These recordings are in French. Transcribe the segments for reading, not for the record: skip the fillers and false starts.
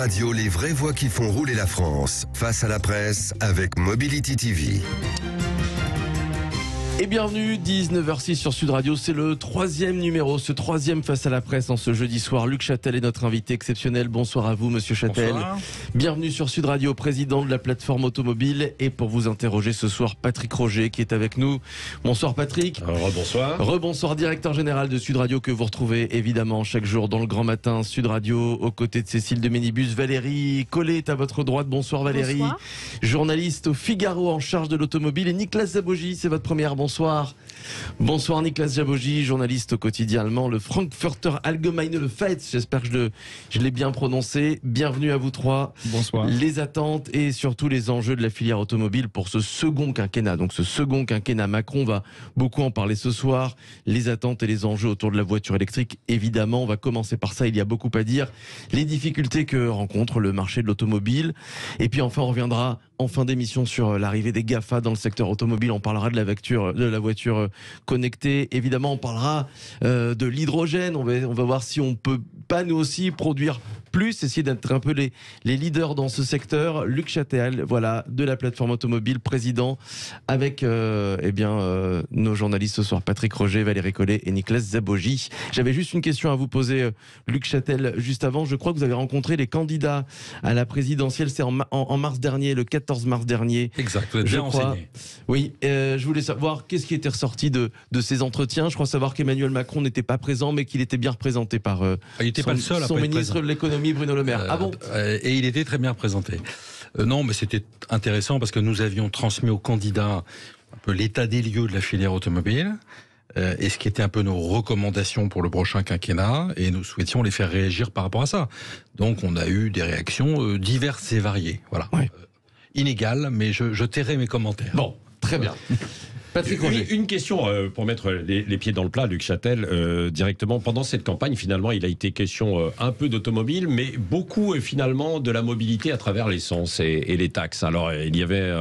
Radio, les vraies voix qui font rouler la France. Face à la presse avec Mobility TV. Et bienvenue, 19h06 sur Sud Radio, c'est le 3e numéro, ce 3e face à la presse en ce jeudi soir. Luc Châtel est notre invité exceptionnel. Bonsoir à vous, monsieur Châtel. Bonsoir. Bienvenue sur Sud Radio, président de la plateforme automobile. Et pour vous interroger ce soir, Patrick Roger qui est avec nous. Bonsoir Patrick. Rebonsoir. Rebonsoir, directeur général de Sud Radio que vous retrouvez évidemment chaque jour dans le grand matin. Sud Radio, aux côtés de Cécile de Ménibus. Valérie Collet est à votre droite. Bonsoir Valérie. Bonsoir. Journaliste au Figaro en charge de l'automobile. Et Nicolas Zabogy, c'est votre première. Bonsoir. Bonsoir Nicolas Zabogy, journaliste au quotidien allemand, le Frankfurter Allgemeine Le Fait. J'espère que je l'ai bien prononcé. Bienvenue à vous trois. Bonsoir. Les attentes et surtout les enjeux de la filière automobile pour ce second quinquennat. Donc ce second quinquennat Macron, va beaucoup en parler ce soir. Les attentes et les enjeux autour de la voiture électrique, évidemment. On va commencer par ça, il y a beaucoup à dire. Les difficultés que rencontre le marché de l'automobile. Et puis enfin, on reviendra en fin d'émission sur l'arrivée des GAFA dans le secteur automobile. On parlera de la voiture connectée. Évidemment, on parlera de l'hydrogène. On va voir si on peut pas nous aussi produire plus, essayer d'être un peu les leaders dans ce secteur. Luc Châtel, voilà, de la plateforme automobile, président, avec nos journalistes ce soir, Patrick Roger, Valérie Collet et Nicolas Zabogy. J'avais juste une question à vous poser, Luc Châtel, juste avant. Je crois que vous avez rencontré les candidats à la présidentielle, c'est en mars dernier, le 14 mars dernier. Exact, vous êtes bien renseigné. Oui, je voulais savoir qu'est-ce qui était ressorti de ces entretiens. Je crois savoir qu'Emmanuel Macron n'était pas présent, mais qu'il était bien représenté par il n'était pas le seul à son pas être ministre présent. de l'économie, Bruno Le Maire. Ah bon? Et il était très bien représenté. Non, mais c'était intéressant parce que nous avions transmis aux candidats un peu l'état des lieux de la filière automobile et ce qui était un peu nos recommandations pour le prochain quinquennat, et nous souhaitions les faire réagir par rapport à ça. Donc on a eu des réactions diverses et variées. Voilà. Ouais. Inégales, mais je tairai mes commentaires. Bon, très bien. Patrick Roger. Une question pour mettre les pieds dans le plat, Luc Châtel, directement. Pendant cette campagne, finalement, il a été question un peu d'automobile, mais beaucoup finalement de la mobilité à travers l'essence et les taxes. Alors, il y avait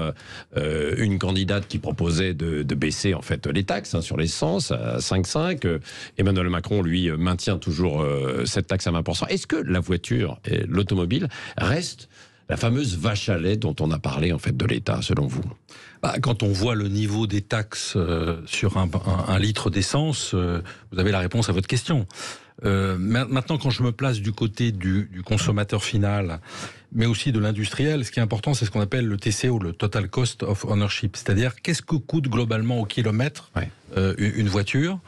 une candidate qui proposait de baisser en fait les taxes sur l'essence à 5,5. Emmanuel Macron, lui, maintient toujours cette taxe à 20%. Est-ce que la voiture et l'automobile restent la fameuse vache à lait dont on a parlé en fait de l'État, selon vous? Quand on voit le niveau des taxes sur un litre d'essence, vous avez la réponse à votre question. Maintenant, quand je me place du côté du consommateur final, mais aussi de l'industriel, ce qui est important, c'est ce qu'on appelle le TCO, le Total Cost of Ownership. C'est-à-dire, qu'est-ce que coûte globalement au kilomètre une voiture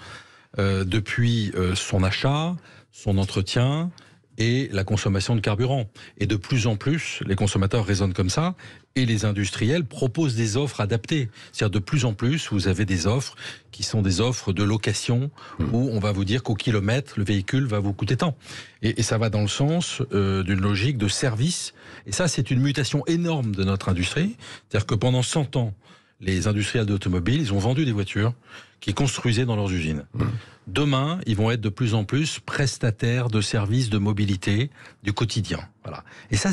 depuis son achat, son entretien et la consommation de carburant. Et de plus en plus, les consommateurs raisonnent comme ça, et les industriels proposent des offres adaptées. C'est-à-dire de plus en plus, vous avez des offres qui sont des offres de location, où on va vous dire qu'au kilomètre, le véhicule va vous coûter tant. Et ça va dans le sens d'une logique de service. Et ça, c'est une mutation énorme de notre industrie. C'est-à-dire que pendant 100 ans, les industriels d'automobiles, ils ont vendu des voitures qu'ils construisaient dans leurs usines. Demain, ils vont être de plus en plus prestataires de services de mobilité du quotidien. Voilà. Et ça,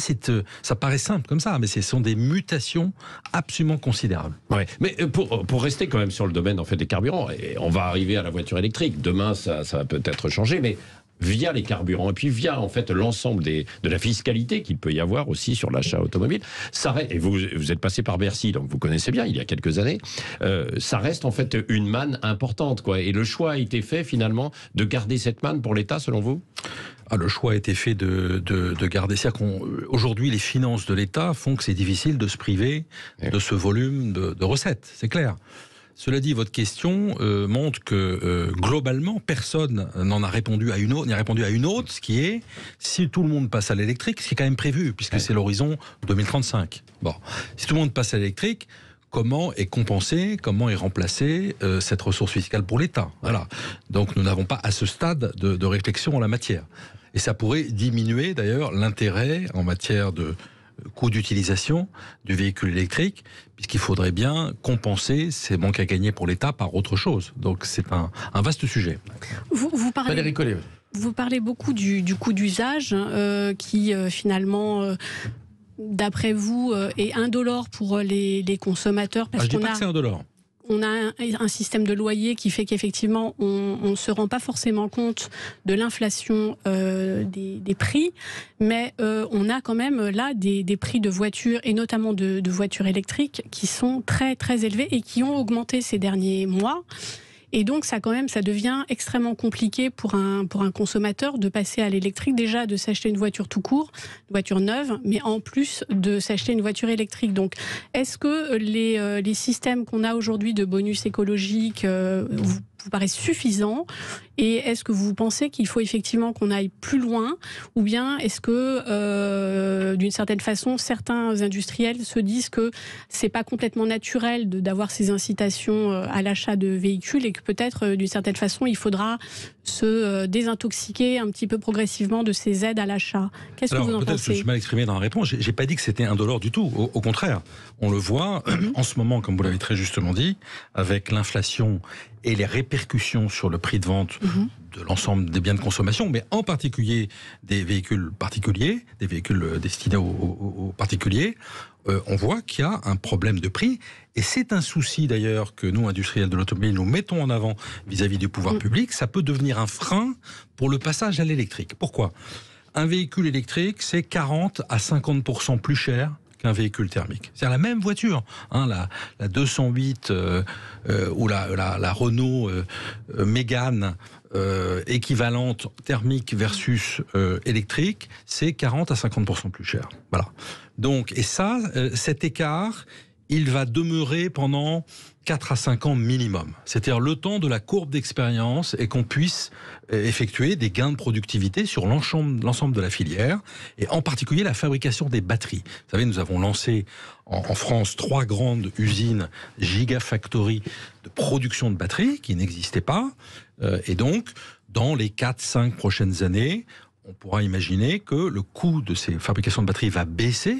ça paraît simple comme ça, mais ce sont des mutations absolument considérables. Ouais. Mais pour rester quand même sur le domaine en fait des carburants, et on va arriver à la voiture électrique. Demain, ça va peut-être changer, mais via les carburants et puis via en fait l'ensemble de la fiscalité qu'il peut y avoir aussi sur l'achat automobile, et vous êtes passé par Bercy, donc vous connaissez bien, il y a quelques années, ça reste en fait une manne importante, quoi. Et le choix a été fait finalement de garder cette manne pour l'État, selon vous? Le choix a été fait de garder. C'est-à-dire qu'aujourd'hui, les finances de l'État font que c'est difficile de se priver de ce volume de recettes, c'est clair. Cela dit, votre question montre que globalement, personne n'en a répondu à une autre, n'y a répondu à une autre, ce qui est, si tout le monde passe à l'électrique, ce qui est quand même prévu, puisque c'est l'horizon 2035. Bon, si tout le monde passe à l'électrique, comment est compensée, comment est remplacée cette ressource fiscale pour l'État? Voilà. Donc nous n'avons pas à ce stade de réflexion en la matière. Et ça pourrait diminuer d'ailleurs l'intérêt en matière de coût d'utilisation du véhicule électrique, puisqu'il faudrait bien compenser ces manques à gagner pour l'État par autre chose. Donc c'est un vaste sujet. Vous parlez... Valérie Collet. Vous parlez beaucoup du coût d'usage qui finalement, d'après vous, est indolore pour les consommateurs. Parce je ne dis pas que c'est indolore. on a un système de loyer qui fait qu'effectivement, on ne se rend pas forcément compte de l'inflation des prix, mais on a quand même là des prix de voitures, et notamment de voitures électriques, qui sont très, très élevés et qui ont augmenté ces derniers mois. Et donc, ça devient extrêmement compliqué pour un consommateur de passer à l'électrique. Déjà, de s'acheter une voiture tout court, une voiture neuve, mais en plus de s'acheter une voiture électrique. Donc, est-ce que les systèmes qu'on a aujourd'hui de bonus écologiques vous paraissent suffisants? Et est-ce que vous pensez qu'il faut effectivement qu'on aille plus loin? Ou bien est-ce que, d'une certaine façon, certains industriels se disent que c'est pas complètement naturel d'avoir ces incitations à l'achat de véhicules, et que peut-être, d'une certaine façon, il faudra se désintoxiquer un petit peu progressivement de ces aides à l'achat? Qu'est-ce que vous en pensez? Peut-être que je suis mal exprimé dans la réponse. J'ai pas dit que c'était indolore du tout. Au contraire, on le voit en ce moment, comme vous l'avez très justement dit, avec l'inflation et les répercussions sur le prix de vente de l'ensemble des biens de consommation, mais en particulier des véhicules particuliers, des véhicules destinés aux particuliers, on voit qu'il y a un problème de prix. Et c'est un souci d'ailleurs que nous, industriels de l'automobile, nous mettons en avant vis-à-vis du pouvoir public. Ça peut devenir un frein pour le passage à l'électrique. Pourquoi ? Un véhicule électrique, c'est 40 à 50% plus cher qu'un véhicule thermique. C'est la même voiture, la 208 ou la Renault Mégane équivalente thermique versus électrique, c'est 40 à 50% plus cher. Voilà. Donc, et ça, cet écart, il va demeurer pendant 4 à 5 ans minimum. C'est-à-dire le temps de la courbe d'expérience et qu'on puisse effectuer des gains de productivité sur l'ensemble de la filière, et en particulier la fabrication des batteries. Vous savez, nous avons lancé en France 3 grandes usines gigafactories de production de batteries qui n'existaient pas. Et donc, dans les 4-5 prochaines années, on pourra imaginer que le coût de ces fabrications de batteries va baisser,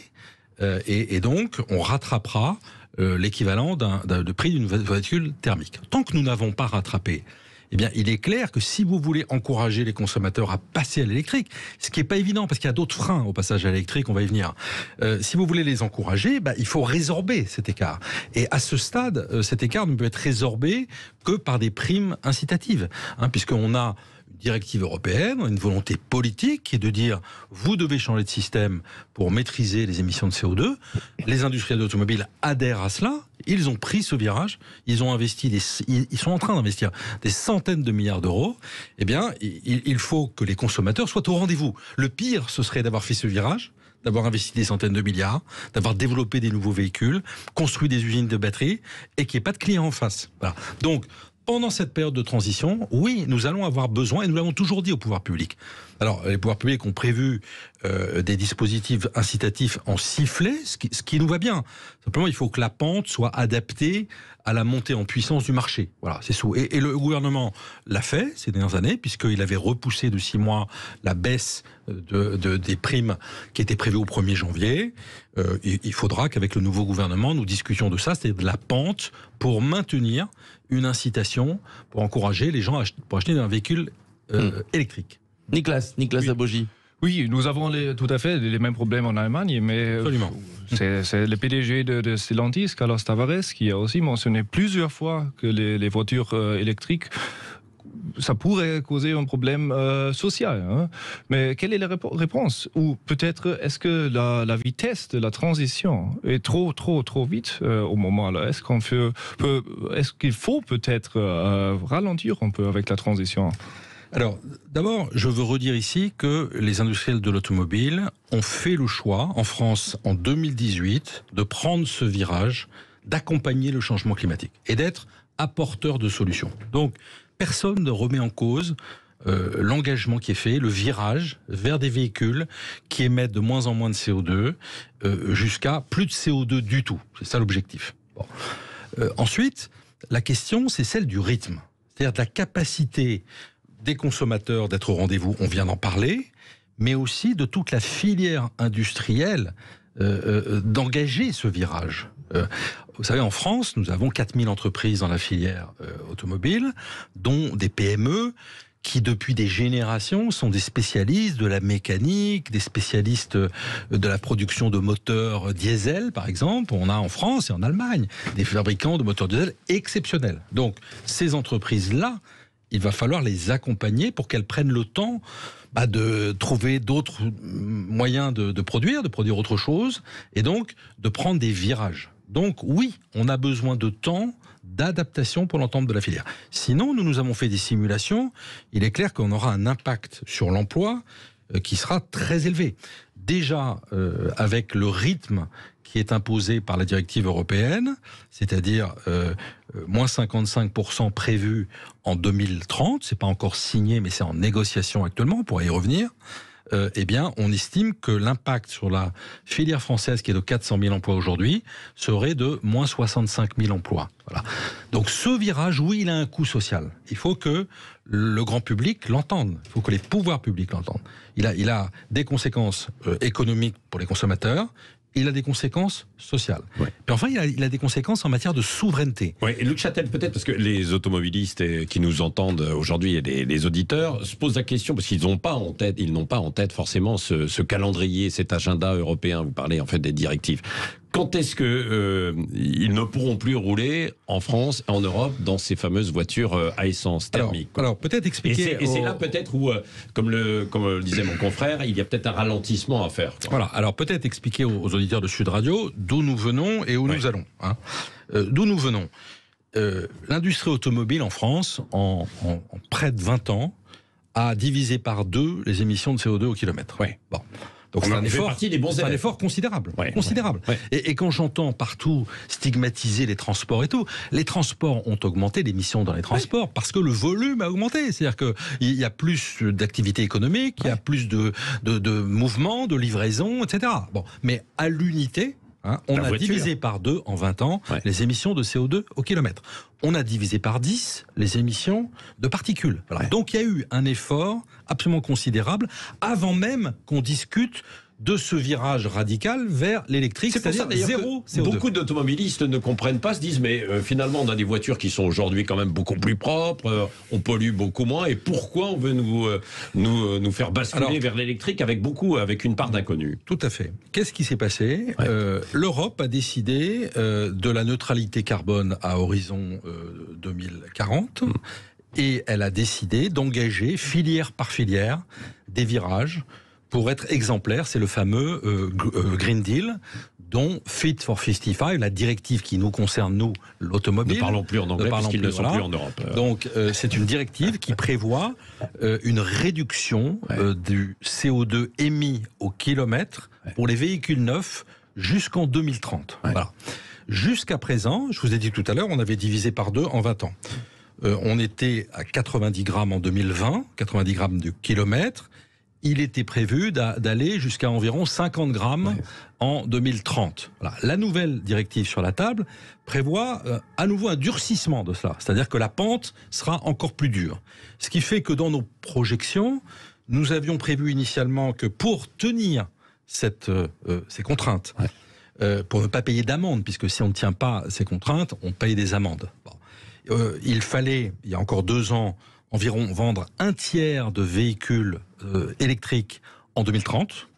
et donc on rattrapera l'équivalent de prix d'une voiture thermique. Tant que nous n'avons pas rattrapé, eh bien, il est clair que si vous voulez encourager les consommateurs à passer à l'électrique, ce qui n'est pas évident parce qu'il y a d'autres freins au passage à l'électrique, on va y venir. Si vous voulez les encourager, il faut résorber cet écart. Et à ce stade, cet écart ne peut être résorbé que par des primes incitatives, puisqu'on a directive européenne, une volonté politique qui est de dire vous devez changer de système pour maîtriser les émissions de CO2. Les industriels d'automobile adhèrent à cela. Ils ont pris ce virage. Ils ont investi ils sont en train d'investir des centaines de milliards d'euros. Eh bien, il faut que les consommateurs soient au rendez-vous. Le pire, ce serait d'avoir fait ce virage, d'avoir investi des centaines de milliards, d'avoir développé des nouveaux véhicules, construit des usines de batteries et qu'il n'y ait pas de clients en face. Voilà. Donc, pendant cette période de transition, oui, nous allons avoir besoin, et nous l'avons toujours dit au pouvoir public. Alors, les pouvoirs publics ont prévu des dispositifs incitatifs en sifflet, ce qui nous va bien. Simplement, il faut que la pente soit adaptée à la montée en puissance du marché. Voilà, c'est tout. Et le gouvernement l'a fait ces dernières années, puisqu'il avait repoussé de 6 mois la baisse des primes qui étaient prévues au 1er janvier. Il faudra qu'avec le nouveau gouvernement, nous discutions de ça, c'est-à-dire de la pente pour maintenir une incitation pour encourager les gens pour acheter un véhicule électrique. Nicolas Abogy. Oui, nous avons tout à fait les mêmes problèmes en Allemagne, mais c'est le PDG de Stellantis, Carlos Tavares, qui a aussi mentionné plusieurs fois que les voitures électriques, ça pourrait causer un problème social. Mais quelle est la réponse? Ou peut-être, est-ce que la vitesse de la transition est trop vite au moment-là? Est-ce qu'il faut peut-être ralentir un peu avec la transition? Alors, d'abord, je veux redire ici que les industriels de l'automobile ont fait le choix, en France, en 2018, de prendre ce virage, d'accompagner le changement climatique et d'être apporteurs de solutions. Donc, personne ne remet en cause l'engagement qui est fait, le virage vers des véhicules qui émettent de moins en moins de CO2, jusqu'à plus de CO2 du tout. C'est ça l'objectif. Bon. Ensuite, la question, c'est celle du rythme, c'est-à-dire de la capacité des consommateurs d'être au rendez-vous, on vient d'en parler, mais aussi de toute la filière industrielle d'engager ce virage. Vous savez, en France, nous avons 4000 entreprises dans la filière automobile, dont des PME qui depuis des générations sont des spécialistes de la mécanique, des spécialistes de la production de moteurs diesel, par exemple. On a en France et en Allemagne des fabricants de moteurs diesel exceptionnels. Donc ces entreprises-là, il va falloir les accompagner pour qu'elles prennent le temps de trouver d'autres moyens de produire autre chose, et donc de prendre des virages. Donc oui, on a besoin de temps, d'adaptation pour l'ensemble de la filière. Sinon, nous avons fait des simulations, il est clair qu'on aura un impact sur l'emploi qui sera très élevé. Déjà, avec le rythme qui est imposé par la directive européenne, c'est-à-dire moins 55% prévu en 2030, c'est pas encore signé, mais c'est en négociation actuellement, on pourra y revenir. Eh bien, on estime que l'impact sur la filière française, qui est de 400 000 emplois aujourd'hui, serait de moins 65 000 emplois. Voilà. Donc ce virage, oui, il a un coût social. Il faut que le grand public l'entende. Il faut que les pouvoirs publics l'entendent. Il a des conséquences économiques pour les consommateurs. Il a des conséquences sociales. Ouais. Puis enfin, il a des conséquences en matière de souveraineté. Oui, et Luc Châtel, peut-être, parce que les automobilistes qui nous entendent aujourd'hui et les auditeurs se posent la question, parce qu'ils n'ont pas en tête forcément ce calendrier, cet agenda européen. Vous parlez en fait des directives. Quand est-ce que ils ne pourront plus rouler en France, en Europe, dans ces fameuses voitures à essence thermique? Alors peut-être expliquer. Et c'est là peut-être où, comme le disait mon confrère, il y a peut-être un ralentissement à faire. Voilà. Alors peut-être expliquer aux auditeurs de Sud Radio d'où nous venons et où nous allons. Hein. D'où nous venons. L'industrie automobile en France, en près de 20 ans, a divisé par 2 les émissions de CO2 au kilomètre. Oui. Bon. Donc c'est un effort considérable. Considérable. Ouais. Et quand j'entends partout stigmatiser les transports et tout, les transports ont augmenté, l'émission dans les transports, parce que le volume a augmenté. C'est-à-dire qu'il y a plus d'activité économique, il y a plus de mouvements, de livraisons, etc. Bon, mais à l'unité, on a divisé par 2 en 20 ans les émissions de CO2 au kilomètre. On a divisé par 10 les émissions de particules. Voilà. Donc il y a eu un effort absolument considérable avant même qu'on discute de ce virage radical vers l'électrique, c'est-à-dire zéro CO2. Beaucoup d'automobilistes ne comprennent pas, se disent mais finalement on a des voitures qui sont aujourd'hui quand même beaucoup plus propres, on pollue beaucoup moins, et pourquoi on veut nous faire basculer vers l'électrique avec une part d'inconnu? Tout à fait. Qu'est-ce qui s'est passé? L'Europe a décidé de la neutralité carbone à horizon 2040 et elle a décidé d'engager filière par filière des virages pour être exemplaire. C'est le fameux Green Deal, dont Fit for 55, la directive qui nous concerne, nous, l'automobile. Ne parlons plus en anglais, puisqu'ils ne sont plus en Europe. Donc, c'est une directive qui prévoit une réduction du CO2 émis au kilomètre pour les véhicules neufs jusqu'en 2030. Voilà. Jusqu'à présent, je vous ai dit tout à l'heure, on avait divisé par 2 en 20 ans. On était à 90 grammes en 2020, 90 grammes de kilomètre. Il était prévu d'aller jusqu'à environ 50 grammes en 2030. Voilà. La nouvelle directive sur la table prévoit à nouveau un durcissement de cela. C'est-à-dire que la pente sera encore plus dure. Ce qui fait que dans nos projections, nous avions prévu initialement que pour tenir ces contraintes, pour ne pas payer d'amende, puisque si on ne tient pas ces contraintes, on paye des amendes. Bon. Il fallait, il y a encore 2 ans, environ vendre 1/3 de véhicules électriques en 2030.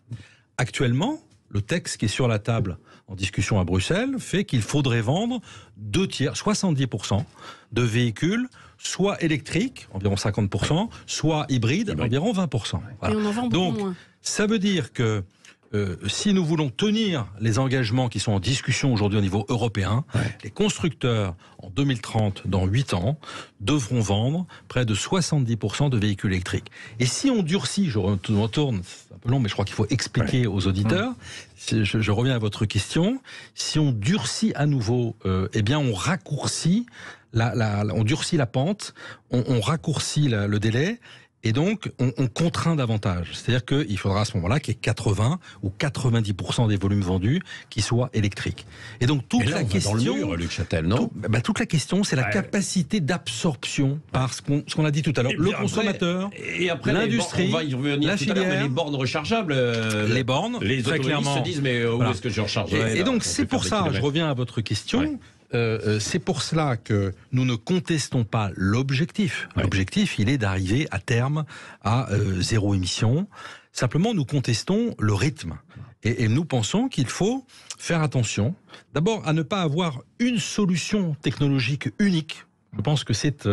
Actuellement, le texte qui est sur la table en discussion à Bruxelles fait qu'il faudrait vendre 2/3, 70% de véhicules, soit électriques, environ 50%, soit hybrides, environ 20%. Voilà. Et on en vend beaucoup moins. Ça veut dire que si nous voulons tenir les engagements qui sont en discussion aujourd'hui au niveau européen, les constructeurs, en 2030, dans 8 ans, devront vendre près de 70% de véhicules électriques. Et si on durcit, je retourne, c'est un peu long, mais je crois qu'il faut expliquer aux auditeurs, je reviens à votre question, si on durcit à nouveau, eh bien on raccourcit, on durcit la pente, on raccourcit le délai, et donc, on contraint davantage. C'est-à-dire qu'il faudra à ce moment-là qu'il y ait 80 ou 90% des volumes vendus qui soient électriques. Et donc, toute la question... dans le mur, Luc Châtel, non ? Toute la question, c'est la capacité d'absorption par ce qu'on a dit tout à l'heure. Le consommateur, l'industrie, on va y revenir la tout à l'heure, mais les bornes rechargeables... les bornes, les très automobilistes clairement se disent, mais où est-ce que je rechargerai ? Et donc, c'est pour ça, je reviens à votre question... c'est pour cela que nous ne contestons pas l'objectif. L'objectif, il est d'arriver à terme à zéro émission. Simplement, nous contestons le rythme. Et nous pensons qu'il faut faire attention, d'abord, à ne pas avoir une solution technologique unique. Je pense que c'est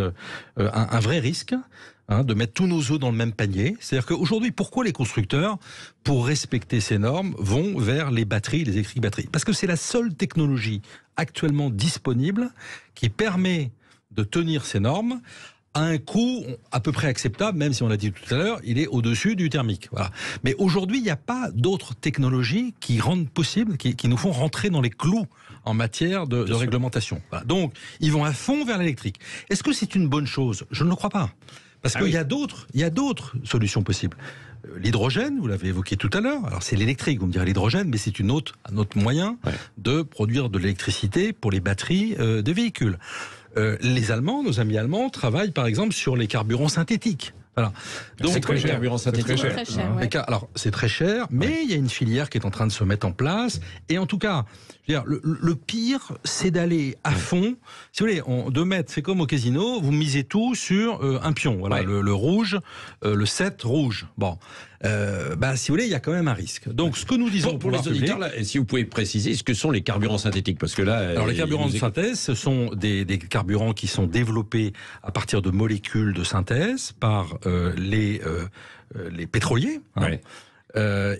un vrai risque de mettre tous nos œufs dans le même panier. C'est-à-dire qu'aujourd'hui, pourquoi les constructeurs, pour respecter ces normes, vont vers les batteries, les électriques batteries? Parce que c'est la seule technologie actuellement disponible qui permet de tenir ces normes à un coût à peu près acceptable, même si on l'a dit tout à l'heure, il est au-dessus du thermique. Voilà. Mais aujourd'hui, il n'y a pas d'autres technologies qui rendent possible, qui nous font rentrer dans les clous en matière de réglementation. Voilà. Donc, ils vont à fond vers l'électrique. Est-ce que c'est une bonne chose? Je ne le crois pas. Parce qu'il y a d'autres solutions possibles. L'hydrogène, vous l'avez évoqué tout à l'heure, alors c'est l'électrique, vous me direz l'hydrogène, mais c'est un autre moyen de produire de l'électricité pour les batteries des véhicules. Les Allemands, nos amis allemands, travaillent par exemple sur les carburants synthétiques. Voilà. Donc, c'est quoi les carburants synthétiques? C'est très cher. Ouais. Alors, c'est très cher, mais il y a une filière qui est en train de se mettre en place. Et en tout cas, je veux dire, le pire, c'est d'aller à fond. Si vous voulez, de mettre, c'est comme au casino, vous misez tout sur un pion. Voilà, le rouge, le 7 rouge. Bon. Si vous voulez, il y a quand même un risque. Donc, ce que nous disons pour les auditeurs, là, si vous pouvez préciser ce que sont les carburants synthétiques, parce que là, alors les carburants de synthèse, ce sont des carburants qui sont développés à partir de molécules de synthèse par les pétroliers,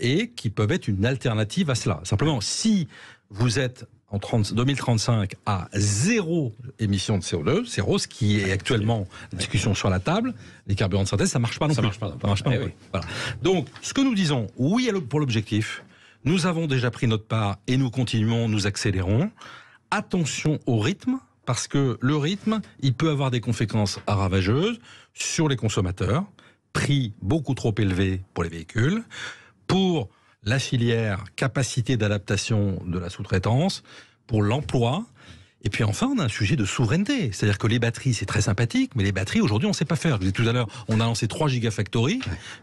et qui peuvent être une alternative à cela. Simplement, si vous êtes en 2035 à zéro émission de CO2, zéro, ce qui est actuellement la discussion sur la table, les carburants de synthèse, ça marche pas non plus. Ça marche pas non plus. Voilà. Donc, ce que nous disons, oui pour l'objectif, nous avons déjà pris notre part et nous continuons, nous accélérons. Attention au rythme, parce que le rythme, il peut avoir des conséquences ravageuses sur les consommateurs, prix beaucoup trop élevé pour les véhicules, pour la filière, capacité d'adaptation de la sous-traitance, pour l'emploi. Et puis enfin, on a un sujet de souveraineté. C'est-à-dire que les batteries, c'est très sympathique, mais les batteries, aujourd'hui, on ne sait pas faire. Je vous disais tout à l'heure, on a lancé 3 gigafactories,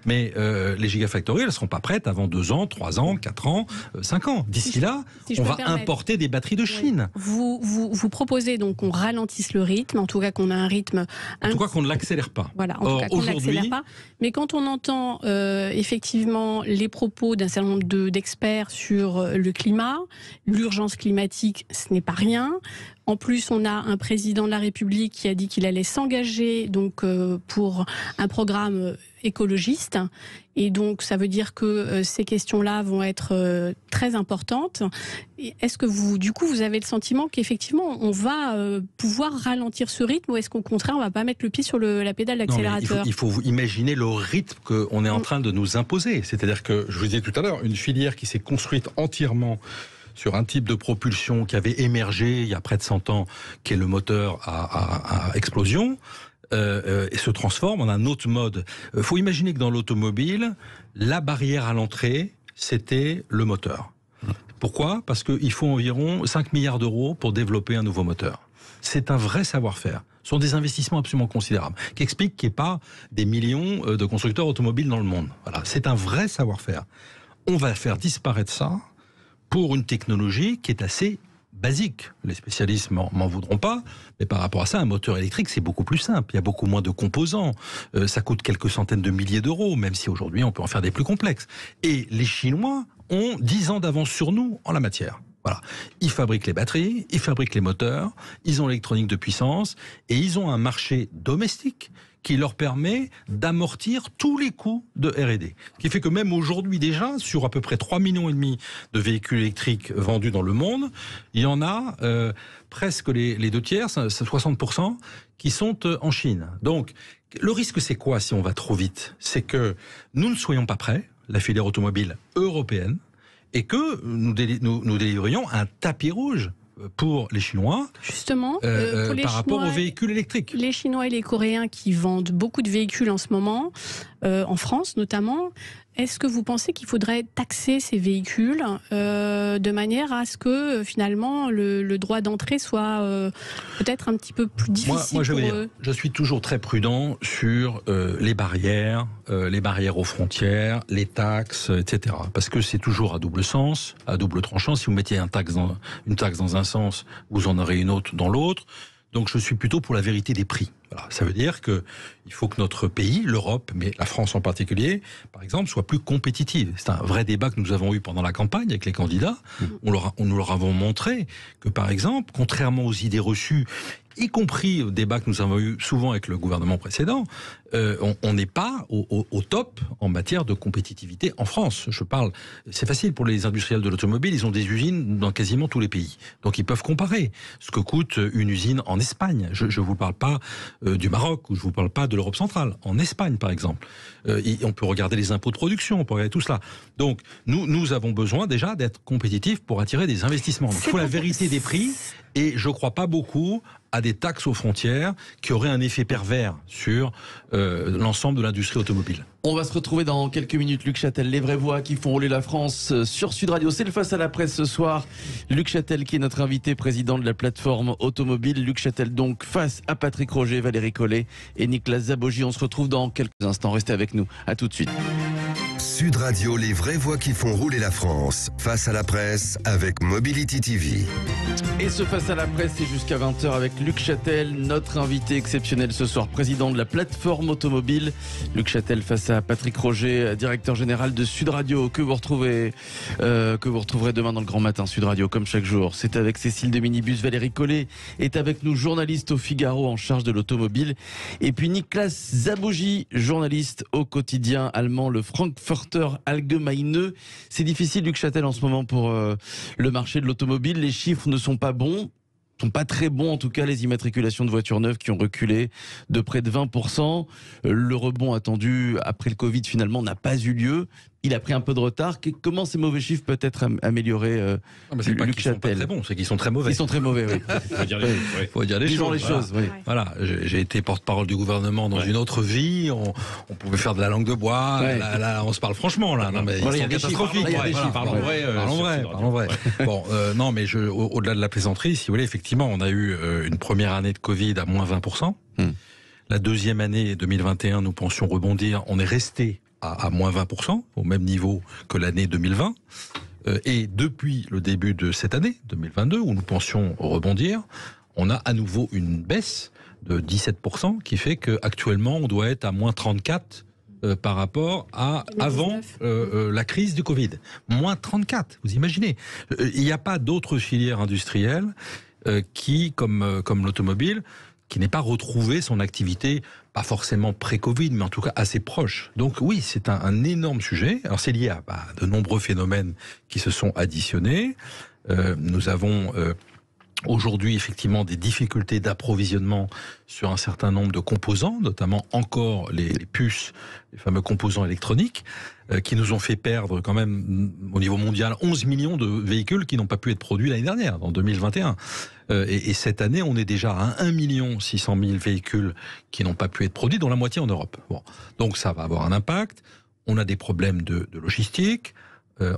mais les gigafactories, elles ne seront pas prêtes avant 2 ans, 3 ans, 4 ans, 5 ans. D'ici là, on va importer des batteries de Chine. Vous proposez donc qu'on ralentisse le rythme, en tout cas qu'on a un rythme... En tout cas qu'on ne l'accélère pas. Voilà, en tout cas qu'on ne l'accélère pas. Mais quand on entend effectivement les propos d'un certain nombre d'experts sur le climat, l'urgence climatique, ce n'est pas rien. En plus, on a un président de la République qui a dit qu'il allait s'engager donc pour un programme écologiste. Et donc, ça veut dire que ces questions-là vont être très importantes. Est-ce que vous avez le sentiment qu'effectivement, on va pouvoir ralentir ce rythme, ou est-ce qu'au contraire, on ne va pas mettre le pied sur la pédale d'accélérateur? Il faut vous imaginer le rythme qu'on est en train de nous imposer. C'est-à-dire que, je vous disais tout à l'heure, une filière qui s'est construite entièrement sur un type de propulsion qui avait émergé il y a près de 100 ans, qui est le moteur à explosion, et se transforme en un autre mode. Il faut imaginer que dans l'automobile, la barrière à l'entrée, c'était le moteur. Pourquoi? Parce qu'il faut environ 5 milliards d'euros pour développer un nouveau moteur. C'est un vrai savoir-faire. Ce sont des investissements absolument considérables, qui expliquent qu'il n'y ait pas des millions de constructeurs automobiles dans le monde. Voilà, c'est un vrai savoir-faire. On va faire disparaître ça pour une technologie qui est assez basique. Les spécialistes m'en voudront pas, mais par rapport à ça, un moteur électrique, c'est beaucoup plus simple. Il y a beaucoup moins de composants. Ça coûte quelques centaines de milliers d'euros, même si aujourd'hui, on peut en faire des plus complexes. Et les Chinois ont 10 ans d'avance sur nous en la matière. Voilà. Ils fabriquent les batteries, ils fabriquent les moteurs, ils ont l'électronique de puissance, et ils ont un marché domestique qui leur permet d'amortir tous les coûts de R&D. Ce qui fait que même aujourd'hui déjà, sur à peu près 3,5 millions de véhicules électriques vendus dans le monde, il y en a presque les 2 tiers, 60%, qui sont en Chine. Donc, le risque, c'est quoi si on va trop vite? C'est que nous ne soyons pas prêts, la filière automobile européenne, et que nous délivrions un tapis rouge pour les Chinois, justement, pour les par rapport aux véhicules électriques. Les Chinois et les Coréens qui vendent beaucoup de véhicules en ce moment en France notamment. Est-ce que vous pensez qu'il faudrait taxer ces véhicules de manière à ce que finalement le droit d'entrée soit peut-être un petit peu plus difficile moi, je veux pour dire, eux? je suis toujours très prudent sur les barrières aux frontières, les taxes, etc. Parce que c'est toujours à double sens, à double tranchant. Si vous mettiez une taxe dans un sens, vous en aurez une autre dans l'autre. Donc je suis plutôt pour la vérité des prix. Voilà, ça veut dire qu'il faut que notre pays, l'Europe, mais la France en particulier, par exemple, soit plus compétitive. C'est un vrai débat que nous avons eu pendant la campagne avec les candidats. Nous leur avons montré que, par exemple, contrairement aux idées reçues, y compris au débat que nous avons eu souvent avec le gouvernement précédent, on n'est pas au top en matière de compétitivité en France. C'est facile pour les industriels de l'automobile, ils ont des usines dans quasiment tous les pays. Donc ils peuvent comparer ce que coûte une usine en Espagne. Je ne vous parle pas du Maroc, ou je ne vous parle pas de l'Europe centrale, en Espagne par exemple. On peut regarder les impôts de production, on peut regarder tout cela. Donc nous avons besoin déjà d'être compétitifs pour attirer des investissements. Donc, il faut la vérité des prix, et je ne crois pas beaucoup à des taxes aux frontières qui auraient un effet pervers sur l'ensemble de l'industrie automobile. On va se retrouver dans quelques minutes, Luc Châtel, les vraies voix qui font rouler la France sur Sud Radio. C'est le Face à la Presse ce soir. Luc Châtel qui est notre invité, président de la plateforme automobile. Luc Châtel donc face à Patrick Roger, Valérie Collet et Nicolas Zabogy. On se retrouve dans quelques instants. Restez avec nous. À tout de suite. Sud Radio, les vraies voix qui font rouler la France. Face à la presse avec Mobility TV. Et ce Face à la Presse, c'est jusqu'à 20h avec Luc Châtel, notre invité exceptionnel ce soir, président de la plateforme automobile. Luc Châtel face à Patrick Roger, directeur général de Sud Radio, que vous retrouverez demain dans le Grand Matin Sud Radio, comme chaque jour. C'est avec Cécile de Minibus. Valérie Collet est avec nous, journaliste au Figaro en charge de l'automobile. Et puis Nicolas Zabogy, journaliste au quotidien allemand, le Frankfurter Allgemeine. C'est difficile, Luc Châtel, en ce moment pour le marché de l'automobile. Les chiffres ne sont pas bons, sont pas très bons en tout cas, les immatriculations de voitures neuves qui ont reculé de près de 20%. Le rebond attendu après le Covid finalement n'a pas eu lieu. Il a pris un peu de retard. Comment ces mauvais chiffres peuvent être améliorés, Luc Châtel? Sont pas très bons, c'est qu'ils sont très mauvais. Ils sont très mauvais, oui. Faut dire les choses. Oui. Voilà, j'ai été porte-parole du gouvernement dans une autre vie. On pouvait faire de la langue de bois. Ouais. Là, on se parle franchement. Là, non, mais Voilà, il y a sont des catastrophiques. chiffres. Parlons vrai. Bon, non, mais au-delà de la plaisanterie, si vous voulez, effectivement, on a eu une première année de Covid à moins 20%. La deuxième année 2021, nous pensions rebondir. On est resté à moins 20%, au même niveau que l'année 2020. Et depuis le début de cette année, 2022, où nous pensions rebondir, on a à nouveau une baisse de 17%, qui fait qu'actuellement, on doit être à moins 34% par rapport à avant la crise du Covid. Moins 34%, vous imaginez. Il n'y a pas d'autres filières industrielles qui, comme l'automobile, qui n'ait pas retrouvé son activité, pas forcément pré-Covid, mais en tout cas assez proche. Donc oui, c'est un énorme sujet. Alors c'est lié à de nombreux phénomènes qui se sont additionnés. Nous avons aujourd'hui effectivement des difficultés d'approvisionnement sur un certain nombre de composants, notamment encore les puces, les fameux composants électroniques, qui nous ont fait perdre quand même au niveau mondial 11 millions de véhicules qui n'ont pas pu être produits l'année dernière, en 2021. Et cette année, on est déjà à 1 600 000 véhicules qui n'ont pas pu être produits, dont la moitié en Europe. Bon. Donc ça va avoir un impact. On a des problèmes de logistique,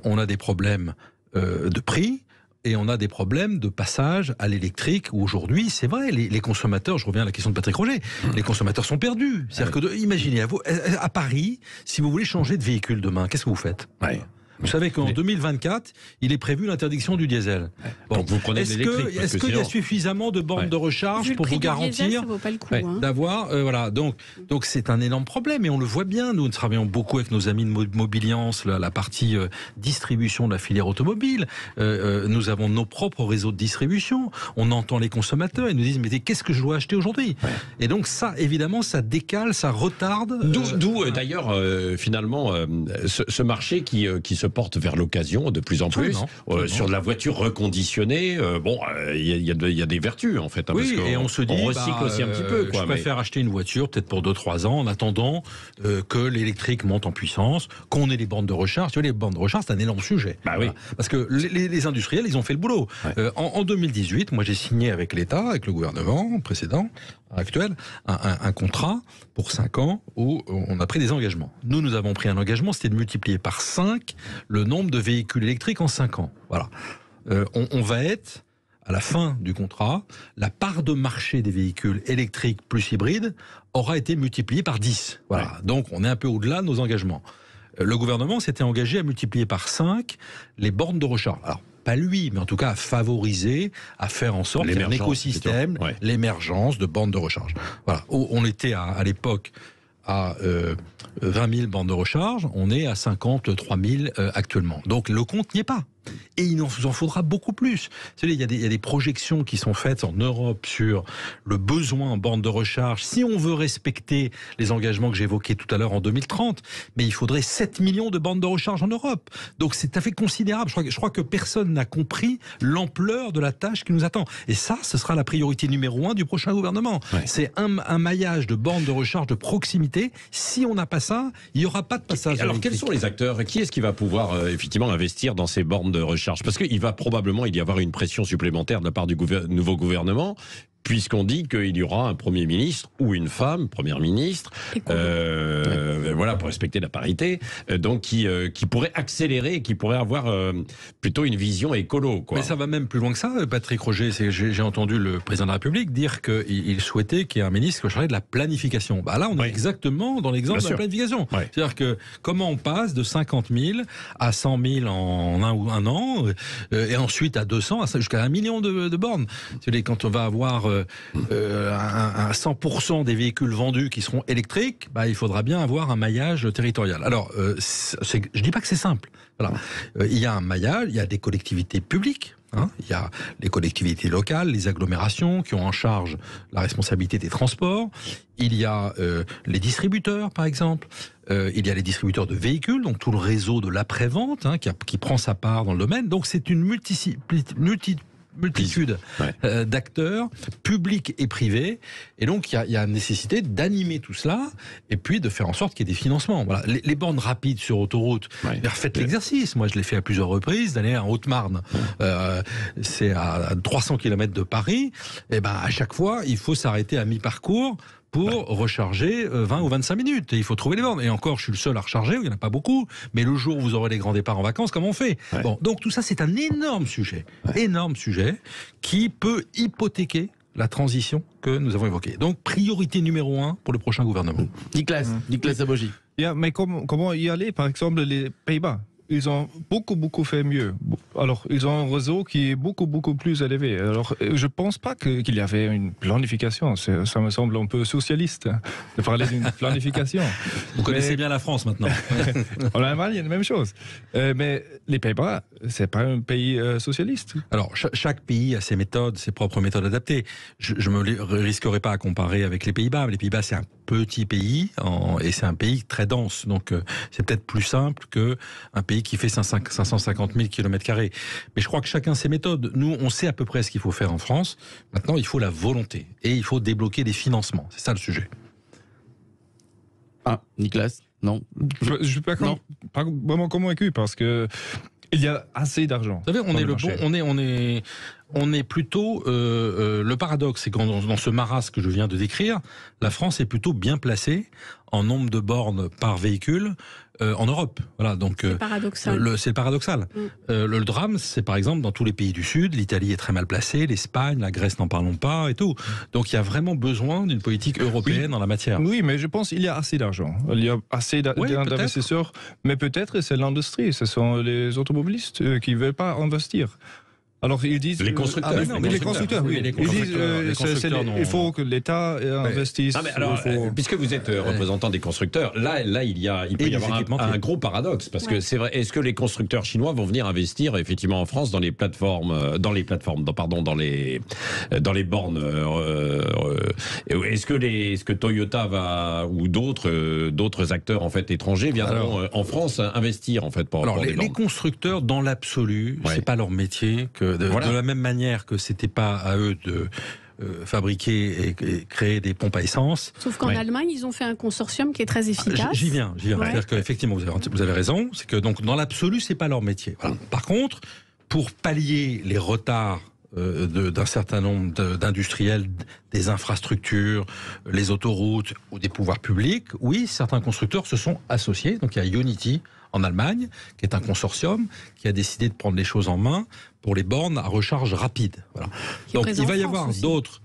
on a des problèmes de prix, et on a des problèmes de passage à l'électrique, où aujourd'hui, c'est vrai, les consommateurs, je reviens à la question de Patrick Roger, les consommateurs sont perdus. C'est-à-dire que, imaginez, à Paris, si vous voulez changer de véhicule demain, qu'est-ce que vous faites ? Vous savez qu'en 2024, il est prévu l'interdiction du diesel. Bon, donc vous prenez de l'électrique. Est-ce qu'il y a suffisamment de bornes de recharge pour vous garantir d'avoir voilà, donc c'est un énorme problème, et on le voit bien. Nous travaillons beaucoup avec nos amis de Mobiliance, la partie distribution de la filière automobile. Nous avons nos propres réseaux de distribution. On entend les consommateurs, ils nous disent mais qu'est-ce que je dois acheter aujourd'hui ? Et donc ça, évidemment, ça décale, ça retarde. D'où d'ailleurs finalement ce marché qui se porte vers l'occasion de plus en plus, sur de la voiture reconditionnée. Il y a des vertus en fait. Oui, parce et on se dit, on recycle aussi un petit peu. Je préfère acheter une voiture peut-être pour 2-3 ans en attendant que l'électrique monte en puissance, qu'on ait les bornes de recharge. Tu vois, les bornes de recharge, c'est un énorme sujet. Voilà. Parce que les industriels, ils ont fait le boulot. En 2018, moi j'ai signé avec l'État, avec le gouvernement précédent, actuel, un contrat pour 5 ans où on a pris des engagements. Nous avons pris un engagement, c'était de multiplier par 5 le nombre de véhicules électriques en 5 ans. Voilà. On va être, à la fin du contrat, la part de marché des véhicules électriques plus hybrides aura été multipliée par 10. Voilà. Ouais. Donc on est un peu au-delà de nos engagements. Le gouvernement s'était engagé à multiplier par 5 les bornes de recharge. Alors, pas lui, mais en tout cas à favoriser, à faire en sorte qu'il y ait un écosystème, l'émergence de bornes de recharge. Voilà. On était à l'époque à 20 000 bornes de recharge, on est à 53 000 actuellement. Donc le compte n'y est pas. Et il nous en faudra beaucoup plus. Il y a des projections qui sont faites en Europe sur le besoin en bornes de recharge, si on veut respecter les engagements que j'évoquais tout à l'heure en 2030, mais il faudrait 7 millions de bornes de recharge en Europe. Donc c'est tout à fait considérable. Je crois que personne n'a compris l'ampleur de la tâche qui nous attend. Et ça, ce sera la priorité numéro 1 du prochain gouvernement. Ouais. C'est un maillage de bornes de recharge de proximité. Si on n'a pas ça, il n'y aura pas de passage. Alors quels sont les acteurs? Qui est-ce qui va pouvoir effectivement investir dans ces bornes de recharge? Parce qu'il va probablement y avoir une pression supplémentaire de la part du nouveau gouvernement, puisqu'on dit qu'il y aura un Premier ministre ou une femme Première ministre, voilà, pour respecter la parité, donc qui pourrait accélérer, qui pourrait avoir plutôt une vision écolo, quoi. Mais ça va même plus loin que ça, Patrick Roger. J'ai entendu le président de la République dire qu'il souhaitait qu'il y ait un ministre qui chargé de la planification. Bah là, on est exactement dans l'exemple de la planification. Ouais. C'est-à-dire que comment on passe de 50 000 à 100 000 en un an, et ensuite à 200, jusqu'à 1 million de bornes. Quand on va avoir à 100% des véhicules vendus qui seront électriques, bah, il faudra bien avoir un maillage territorial. Alors, je dis pas que c'est simple. Voilà. Il y a un maillage, il y a des collectivités publiques. Il y a les collectivités locales, les agglomérations qui ont en charge la responsabilité des transports. Il y a les distributeurs, par exemple. Il y a les distributeurs de véhicules, donc tout le réseau de l'après-vente qui prend sa part dans le domaine. Donc c'est une multitude d'acteurs, publics et privés. Et donc, il y a nécessité d'animer tout cela et puis de faire en sorte qu'il y ait des financements. Voilà. Les bornes rapides sur autoroute, faites l'exercice. Moi, je l'ai fait à plusieurs reprises, d'aller en Haute-Marne. C'est à 300 km de Paris. Et ben, à chaque fois, il faut s'arrêter à mi-parcours pour recharger 20 ou 25 minutes. Et il faut trouver les bornes. Et encore, je suis le seul à recharger, il n'y en a pas beaucoup. Mais le jour où vous aurez les grands départs en vacances, comment on fait ? Bon, donc tout ça, c'est un énorme sujet qui peut hypothéquer la transition que nous avons évoquée. Donc, priorité numéro 1 pour le prochain gouvernement. Nicolas Sabogy. Mais comment y aller ? Par exemple, les Pays-Bas. Ils ont beaucoup fait mieux. Alors, ils ont un réseau qui est beaucoup plus élevé. Alors, je pense pas qu'il y avait une planification. Ça me semble un peu socialiste de parler d'une planification. Vous connaissez bien la France maintenant. En Allemagne, il y a la même chose. Mais les Pays-Bas, c'est pas un pays socialiste. Alors, chaque pays a ses méthodes, ses propres méthodes adaptées. Je me risquerais pas à comparer avec les Pays-Bas. Les Pays-Bas, c'est un petit pays et c'est un pays très dense. Donc, c'est peut-être plus simple qu'un pays qui fait 550 000 km². Mais je crois que chacun ses méthodes. Nous, on sait à peu près ce qu'il faut faire en France. Maintenant, il faut la volonté. Et il faut débloquer des financements. C'est ça le sujet. Nicolas, non. Je ne suis pas vraiment convaincu parce que il y a assez d'argent. Vous savez, on est plutôt le paradoxe, c'est que dans ce marasme que je viens de décrire, la France est plutôt bien placée en nombre de bornes par véhicule en Europe. Voilà, donc c'est paradoxal. C'est paradoxal. Le drame, c'est par exemple dans tous les pays du Sud, l'Italie est très mal placée, l'Espagne, la Grèce, n'en parlons pas et tout. Donc il y a vraiment besoin d'une politique européenne en la matière. Oui, mais je pense qu'il y a assez d'argent. Il y a assez d'investisseurs, mais peut-être c'est l'industrie, ce sont les automobilistes qui ne veulent pas investir. Alors ils disent les constructeurs, les constructeurs, oui. Ils disent il faut que l'État investisse. Non, mais alors, puisque vous êtes représentant des constructeurs, là il peut y avoir un gros paradoxe parce que c'est vrai. Est-ce que les constructeurs chinois vont venir investir effectivement en France dans les bornes Est-ce que Toyota ou d'autres acteurs en fait étrangers viendront en France investir en fait pour les constructeurs dans l'absolu, c'est pas leur métier de la même manière que c'était pas à eux de fabriquer et créer des pompes à essence. Sauf qu'en Allemagne, ils ont fait un consortium qui est très efficace. J'y viens. C'est-à-dire qu'effectivement, vous avez raison, c'est que donc dans l'absolu, c'est pas leur métier. Voilà. Par contre, pour pallier les retards d'un certain nombre d'industriels, des infrastructures, les autoroutes ou des pouvoirs publics, oui, certains constructeurs se sont associés. Donc il y a Unity en Allemagne, qui est un consortium qui a décidé de prendre les choses en main pour les bornes à recharge rapide. Voilà. Donc il va y avoir d'autres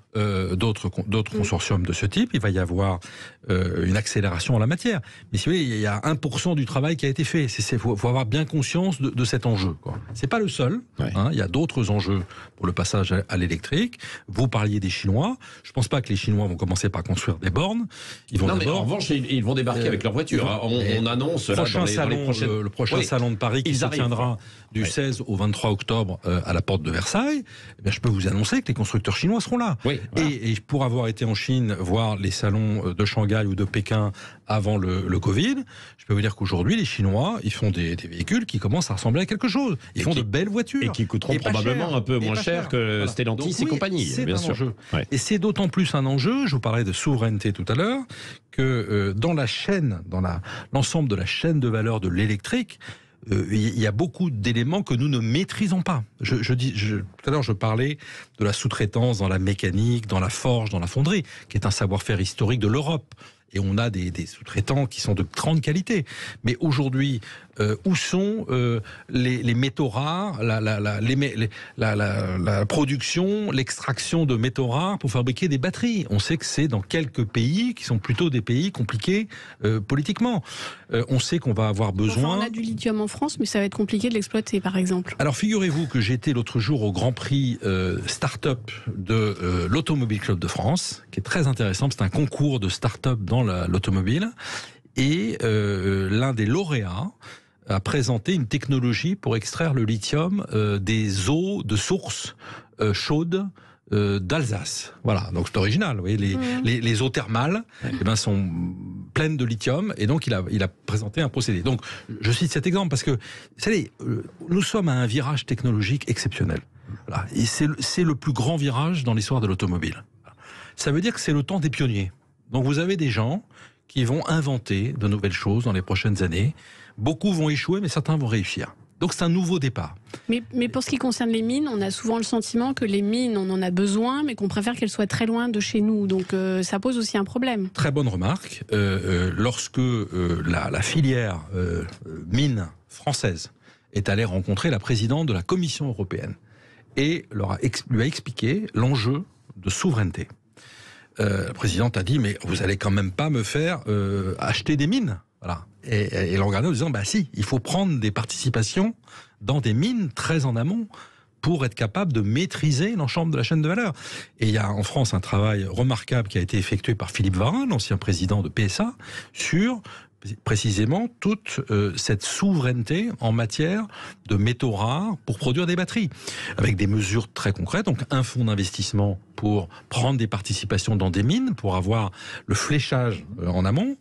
consortiums de ce type, il va y avoir une accélération en la matière. Mais si vous voulez, il y a 1% du travail qui a été fait. Il faut avoir bien conscience de cet enjeu. C'est pas le seul. Hein, il y a d'autres enjeux pour le passage à l'électrique. Vous parliez des Chinois. Je pense pas que les Chinois vont commencer par construire des bornes. Ils vont mais en revanche, ils vont débarquer avec leur voiture. On annonce là, le prochain salon de Paris qui se tiendra du 16 au 23 octobre à la porte de Versailles. Eh bien, je peux vous annoncer que les constructeurs chinois seront là. Oui. Voilà. Et pour avoir été en Chine, voir les salons de Shanghai ou de Pékin avant le Covid, je peux vous dire qu'aujourd'hui, les Chinois, ils font des véhicules qui commencent à ressembler à quelque chose. Ils font de belles voitures. Et qui coûteront probablement un peu moins cher que Stellantis et compagnie. C'est bien un sûr. enjeu. Ouais. Et c'est d'autant plus un enjeu, je vous parlais de souveraineté tout à l'heure, que dans la chaîne, dans l'ensemble de la chaîne de valeur de l'électrique, il y a beaucoup d'éléments que nous ne maîtrisons pas. Tout à l'heure, je parlais de la sous-traitance dans la mécanique, dans la forge, dans la fonderie, qui est un savoir-faire historique de l'Europe. Et on a des sous-traitants qui sont de grande qualité. Mais aujourd'hui, où sont les métaux rares, la production, l'extraction de métaux rares pour fabriquer des batteries? On sait que c'est dans quelques pays qui sont plutôt des pays compliqués politiquement. On sait qu'on va avoir besoin... on a du lithium en France, mais ça va être compliqué de l'exploiter, par exemple. Alors, figurez-vous que j'étais l'autre jour au Grand Prix Start-up de l'Automobile Club de France, qui est très intéressant. C'est un concours de start-up dans l'automobile. Et l'un des lauréats a présenté une technologie pour extraire le lithium des eaux de source chaudes d'Alsace. Voilà, donc c'est original. Vous voyez, les eaux thermales sont pleines de lithium, et donc il a présenté un procédé. Donc je cite cet exemple parce que, vous savez, nous sommes à un virage technologique exceptionnel. Voilà, et c'est le plus grand virage dans l'histoire de l'automobile. Ça veut dire que c'est le temps des pionniers. Donc vous avez des gens qui vont inventer de nouvelles choses dans les prochaines années. Beaucoup vont échouer, mais certains vont réussir. Donc c'est un nouveau départ. Mais pour ce qui concerne les mines, on a souvent le sentiment que les mines, on en a besoin, mais qu'on préfère qu'elles soient très loin de chez nous. Donc ça pose aussi un problème. Très bonne remarque. Lorsque la filière mine française est allée rencontrer la présidente de la Commission européenne et lui a expliqué l'enjeu de souveraineté. La présidente a dit, mais vous allez quand même pas me faire acheter des mines. Voilà. Et elle regardait en disant, bah si, il faut prendre des participations dans des mines très en amont pour être capable de maîtriser l'ensemble de la chaîne de valeur. Et il y a en France un travail remarquable qui a été effectué par Philippe Varin, l'ancien président de PSA, sur précisément toute cette souveraineté en matière de métaux rares pour produire des batteries, avec des mesures très concrètes, donc un fonds d'investissement pour prendre des participations dans des mines, pour avoir le fléchage en amont.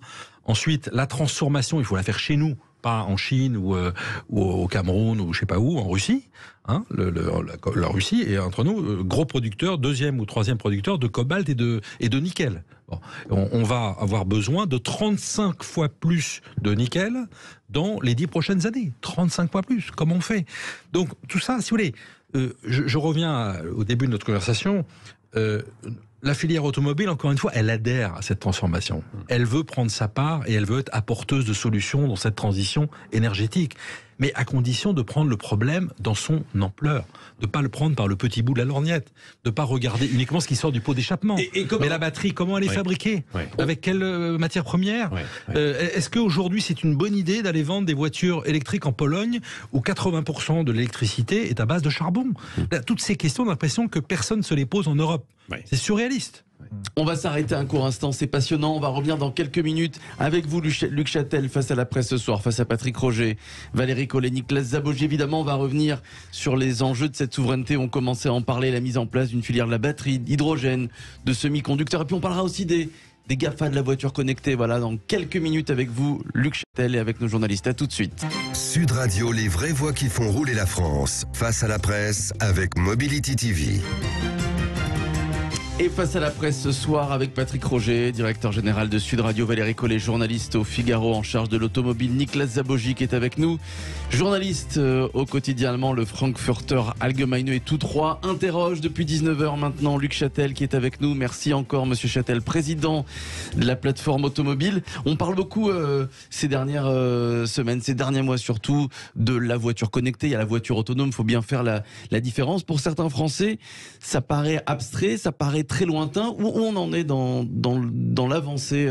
Ensuite, la transformation, il faut la faire chez nous, pas en Chine ou au Cameroun ou je sais pas où, en Russie. Hein, la Russie est entre nous gros producteur, deuxième ou troisième producteur de cobalt et de nickel. Bon, on va avoir besoin de 35 fois plus de nickel dans les 10 prochaines années. 35 fois plus, comment on fait? Donc tout ça, si vous voulez, je reviens au début de notre conversation. La filière automobile, encore une fois, elle adhère à cette transformation. Elle veut prendre sa part et elle veut être apporteuse de solutions dans cette transition énergétique. Mais à condition de prendre le problème dans son ampleur. De ne pas le prendre par le petit bout de la lorgnette. De ne pas regarder uniquement ce qui sort du pot d'échappement. Mais la batterie, comment elle est fabriquée? Avec quelle matière première? Est-ce qu'aujourd'hui, c'est une bonne idée d'aller vendre des voitures électriques en Pologne où 80% de l'électricité est à base de charbon? Toutes ces questions, on a l'impression que personne ne se les pose en Europe. C'est surréaliste. On va s'arrêter un court instant, c'est passionnant. On va revenir dans quelques minutes avec vous, Luc Châtel, face à la presse ce soir, face à Patrick Roger, Valérie Collet, Nicolas Zabogy. Évidemment, on va revenir sur les enjeux de cette souveraineté. On commençait à en parler, la mise en place d'une filière de la batterie, d'hydrogène, de semi-conducteurs. Et puis on parlera aussi des GAFA, de la voiture connectée. Voilà, dans quelques minutes avec vous, Luc Châtel, et avec nos journalistes. À tout de suite. Sud Radio, les vraies voix qui font rouler la France. Face à la presse avec Mobility TV. Et face à la presse ce soir avec Patrick Roger, directeur général de Sud Radio, Valérie Collet, journaliste au Figaro en charge de l'automobile, Niklas Zabogi qui est avec nous, journaliste au quotidien allemand, le Frankfurter Allgemeine, et tous trois interrogent depuis 19h maintenant Luc Châtel qui est avec nous. Merci encore Monsieur Châtel, président de la plateforme automobile. On parle beaucoup ces dernières semaines, ces derniers mois surtout, de la voiture connectée. Il y a la voiture autonome, il faut bien faire la différence. Pour certains Français, ça paraît abstrait, ça paraît très lointain. Où on en est dans l'avancée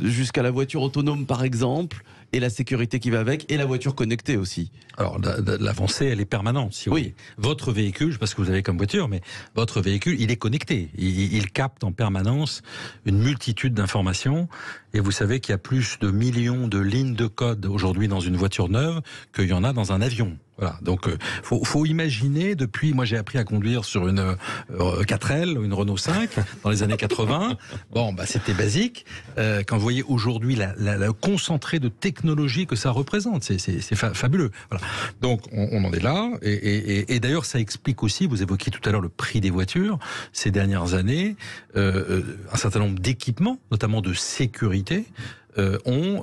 jusqu'à la voiture autonome par exemple, et la sécurité qui va avec, et la voiture connectée aussi? Alors l'avancée, elle est permanente. Si oui. Votre véhicule, je ne sais pas ce que vous avez comme voiture, mais votre véhicule, il est connecté. Il capte en permanence une multitude d'informations. Et vous savez qu'il y a plus de millions de lignes de code aujourd'hui dans une voiture neuve qu'il y en a dans un avion. Voilà, donc faut imaginer, depuis, moi j'ai appris à conduire sur une 4L, une Renault 5, dans les années 80, bon bah c'était basique, quand vous voyez aujourd'hui la concentrée de technologie que ça représente, c'est fabuleux. Voilà. Donc on en est là, et d'ailleurs ça explique aussi, vous évoquiez tout à l'heure le prix des voitures, ces dernières années, un certain nombre d'équipements, notamment de sécurité, ont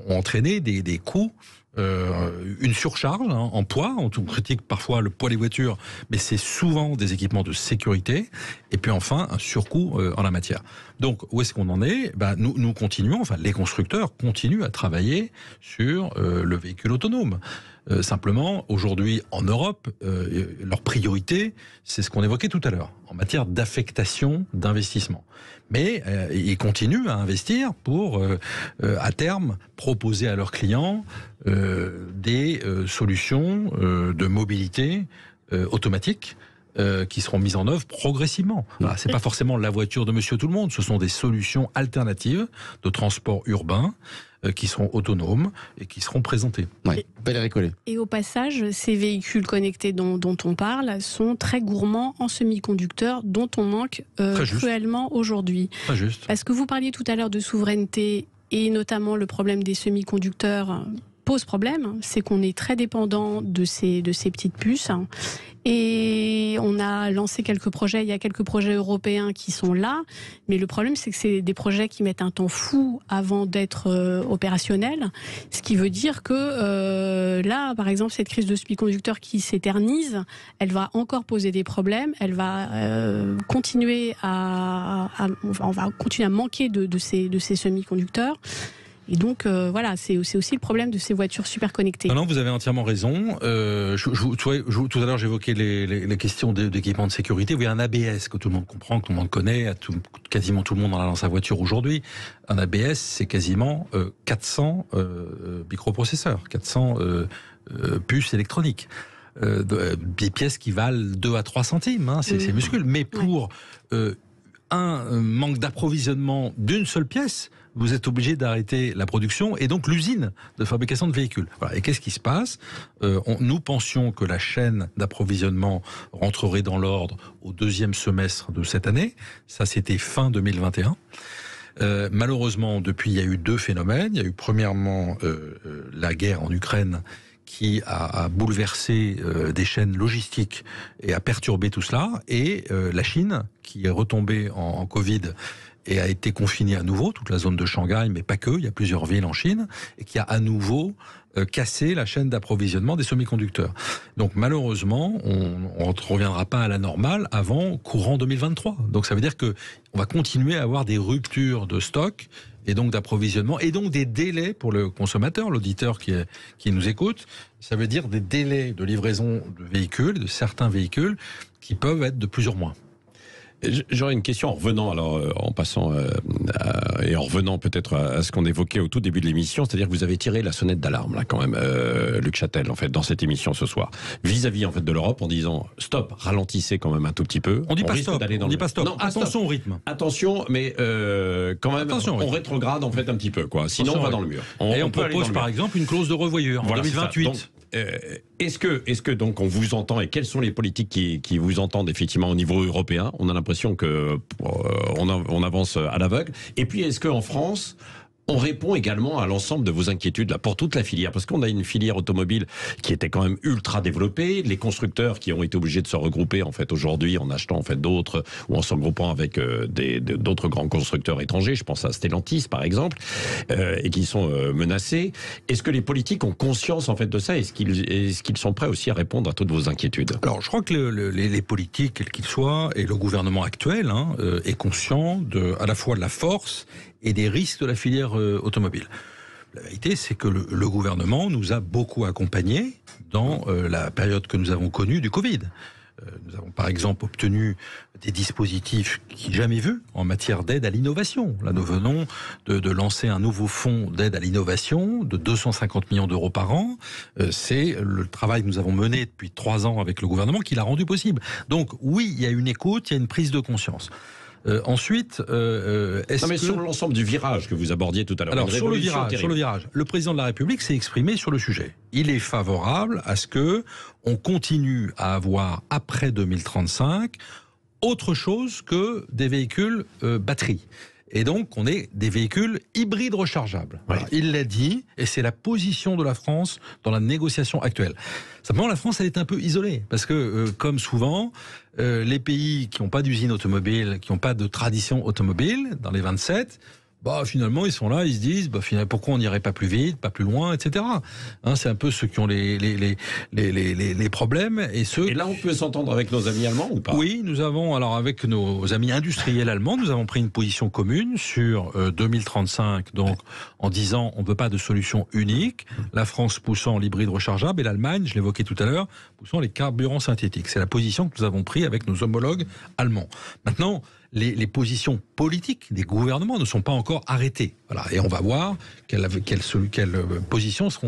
entraîné des coûts, une surcharge en poids. On critique parfois le poids des voitures, mais c'est souvent des équipements de sécurité. Et puis enfin, un surcoût en la matière. Donc, où est-ce qu'on en est? Nous continuons, enfin les constructeurs continuent à travailler sur le véhicule autonome. Simplement, aujourd'hui, en Europe, leur priorité, c'est ce qu'on évoquait tout à l'heure, en matière d'affectation d'investissement. Mais ils continuent à investir pour, à terme, proposer à leurs clients des solutions de mobilité automatique qui seront mises en œuvre progressivement. Voilà, c'est pas forcément la voiture de Monsieur Tout-le-Monde, ce sont des solutions alternatives de transport urbain qui seront autonomes et qui seront présentées. Ouais. Valérie Collet. Et au passage, ces véhicules connectés dont on parle sont très gourmands en semi-conducteurs dont on manque cruellement aujourd'hui. Très juste. Parce que vous parliez tout à l'heure de souveraineté et notamment le problème des semi-conducteurs pose problème, c'est qu'on est très dépendant de ces petites puces. Et on a lancé quelques projets, il y a quelques projets européens qui sont là, mais le problème c'est que c'est des projets qui mettent un temps fou avant d'être opérationnels, ce qui veut dire que là, par exemple, cette crise de semi-conducteurs qui s'éternise, elle va encore poser des problèmes, elle va continuer on va continuer à manquer de ces semi-conducteurs. Et donc, voilà, c'est aussi le problème de ces voitures super connectées. Non, vous avez entièrement raison. Tout à l'heure, j'évoquais les questions d'équipement de sécurité. Vous voyez, un ABS que tout le monde comprend, que tout le monde connaît, quasiment tout le monde en a dans sa voiture aujourd'hui. Un ABS, c'est quasiment 400 microprocesseurs, 400 puces électroniques. Des pièces qui valent 2 à 3 centimes, hein, c'est minuscule. Mais pour un manque d'approvisionnement d'une seule pièce, vous êtes obligé d'arrêter la production et donc l'usine de fabrication de véhicules. Voilà. Et qu'est-ce qui se passe? Nous pensions que la chaîne d'approvisionnement rentrerait dans l'ordre au 2e semestre de cette année. Ça, c'était fin 2021. Malheureusement, depuis, il y a eu 2 phénomènes. Il y a eu premièrement la guerre en Ukraine qui a bouleversé des chaînes logistiques et a perturbé tout cela, et la Chine qui est retombée en Covid et a été confinée à nouveau, toute la zone de Shanghai, mais pas que, il y a plusieurs villes en Chine, et qui a à nouveau cassé la chaîne d'approvisionnement des semi-conducteurs. Donc malheureusement, on ne reviendra pas à la normale avant courant 2023. Donc ça veut dire que on va continuer à avoir des ruptures de stock et donc d'approvisionnement, et donc des délais pour le consommateur, l'auditeur qui nous écoute. Ça veut dire des délais de livraison de véhicules, de certains véhicules, qui peuvent être de plusieurs mois. J'aurais une question en revenant, en passant et en revenant peut-être à ce qu'on évoquait au tout début de l'émission, c'est-à-dire que vous avez tiré la sonnette d'alarme là quand même, Luc Châtel, en fait, dans cette émission ce soir, vis-à-vis en fait de l'Europe, en disant stop, ralentissez quand même un tout petit peu. On dit pas stop. On dit pas stop. Non, attention stop. au rythme. Attention, mais quand même, on rétrograde en fait un petit peu, quoi. Sinon, on va dans le mur. Et on propose par exemple une clause de revoyure en 2028. Est-ce que donc on vous entend, et quelles sont les politiques qui vous entendent effectivement au niveau européen? On a l'impression que on avance à l'aveugle. Et puis est-ce qu'en France on répond également à l'ensemble de vos inquiétudes là pour toute la filière, parce qu'on a une filière automobile qui était quand même ultra développée, les constructeurs qui ont été obligés de se regrouper en fait aujourd'hui en achetant en fait d'autres ou en se regroupant avec d'autres grands constructeurs étrangers, je pense à Stellantis par exemple, et qui sont menacés. Est-ce que les politiques ont conscience en fait de ça? Est-ce qu'ils sont prêts aussi à répondre à toutes vos inquiétudes? Alors je crois que les politiques, quels qu'ils soient, et le gouvernement actuel est conscient à la fois de la force et des risques de la filière automobile. La vérité, c'est que le gouvernement nous a beaucoup accompagnés dans la période que nous avons connue du Covid. Nous avons par exemple obtenu des dispositifs qui jamais vus en matière d'aide à l'innovation. Là, nous venons de lancer un nouveau fonds d'aide à l'innovation de 250 millions d'euros par an. C'est le travail que nous avons mené depuis 3 ans avec le gouvernement qui l'a rendu possible. Donc oui, il y a une écoute, il y a une prise de conscience. Ensuite, sur l'ensemble du virage que vous abordiez tout à l'heure. Alors sur le virage, le président de la République s'est exprimé sur le sujet. Il est favorable à ce que on continue à avoir après 2035 autre chose que des véhicules batterie. Et donc, on est des véhicules hybrides rechargeables. Voilà. Ouais. Il l'a dit, et c'est la position de la France dans la négociation actuelle. Simplement, la France, elle est un peu isolée, parce que, comme souvent, les pays qui n'ont pas d'usine automobile, qui n'ont pas de tradition automobile, dans les 27, finalement, ils sont là, ils se disent, pourquoi on n'irait pas plus vite, pas plus loin, etc. C'est un peu ceux qui ont les problèmes et ceux. Et là, on peut s'entendre avec nos amis allemands ou pas? Oui, nous avons, alors avec nos amis industriels allemands, nous avons pris une position commune sur 2035, donc en disant, on ne veut pas de solution unique. La France poussant l'hybride rechargeable et l'Allemagne, je l'évoquais tout à l'heure, poussant les carburants synthétiques. C'est la position que nous avons prise avec nos homologues allemands. Maintenant, les positions politiques des gouvernements ne sont pas encore arrêtées. Voilà. Et on va voir quelles positions seront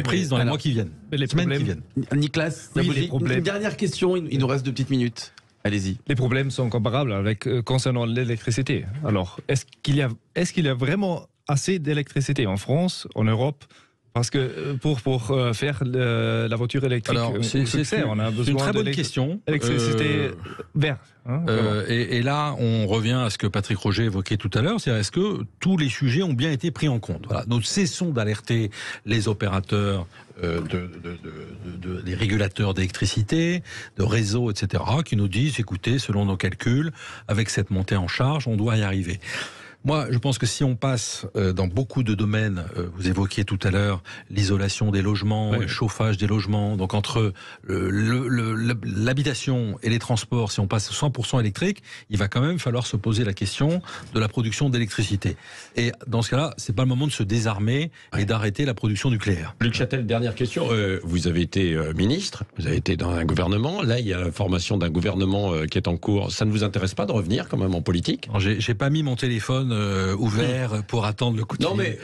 prises dans les mois qui viennent, les semaines qui viennent. Nicolas, une dernière question, il nous reste 2 petites minutes. Allez-y. Les problèmes sont comparables concernant l'électricité. Alors, est-ce qu'il y a vraiment assez d'électricité en France, en Europe? Parce que pour faire la voiture électrique, on a besoin une très bonne question. Électricité verte. Et là, on revient à ce que Patrick Roger évoquait tout à l'heure, c'est est-ce que tous les sujets ont bien été pris en compte? Voilà. Nous cessons d'alerter les opérateurs, des régulateurs d'électricité, de réseaux, etc., qui nous disent, écoutez, selon nos calculs, avec cette montée en charge, on doit y arriver. Moi, je pense que si on passe dans beaucoup de domaines, vous évoquiez tout à l'heure l'isolation des logements, le chauffage des logements, donc entre l'habitation et les transports, si on passe 100% électrique, il va quand même falloir se poser la question de la production d'électricité. Et dans ce cas-là, c'est pas le moment de se désarmer et d'arrêter la production nucléaire. Luc Châtel, dernière question. Vous avez été ministre, vous avez été dans un gouvernement. Là, il y a la formation d'un gouvernement qui est en cours. Ça ne vous intéresse pas de revenir quand même en politique? J'ai pas mis mon téléphone ouvert pour attendre le coup de fil. Non mais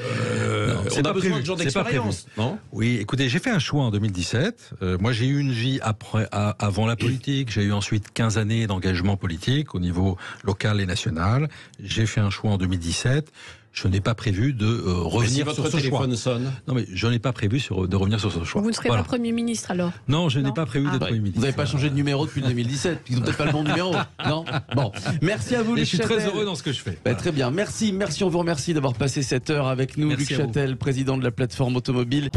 on a besoin de gens d'expérience, non? Oui, écoutez, j'ai fait un choix en 2017. Moi, j'ai eu une vie avant la politique. J'ai eu ensuite 15 années d'engagement politique au niveau local et national. J'ai fait un choix en 2017. Je n'ai pas prévu de revenir sur ce choix. Sonne. Non, mais je n'ai pas prévu de revenir sur ce choix. Vous ne serez pas Premier ministre alors? Non, je n'ai pas prévu d'être Premier ministre. Vous n'avez pas changé de numéro depuis 2017. Ils n'ont peut-être pas le bon numéro. Non. Bon. Merci à vous, Luc Châtel. Je suis très heureux dans ce que je fais. Très bien. Merci. On vous remercie d'avoir passé cette heure avec nous. Luc Châtel, président de la plateforme automobile.